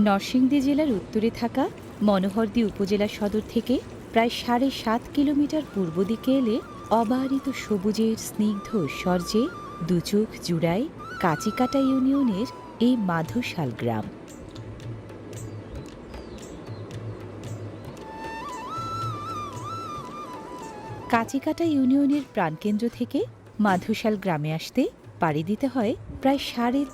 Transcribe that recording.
নরসিংদী জেলার উত্তরে থাকা মনোহরদী উপজেলা সদর থেকে প্রায় ৭.৫ কিলোমিটার পূর্ব দিকে এলে অবারিত সবুজের স্নিগ্ধ ঐশ্বর্যে দুচোখ জুড়ায় কাঁচিকাটা ইউনিয়নের এই মাধুশাল গ্রাম। কাঁচিকাটা ইউনিয়নের প্রাণকেন্দ্র থেকে মাধুশাল গ্রামে আসতে পাড়ি দিতে হয় প্রায় ৪.৫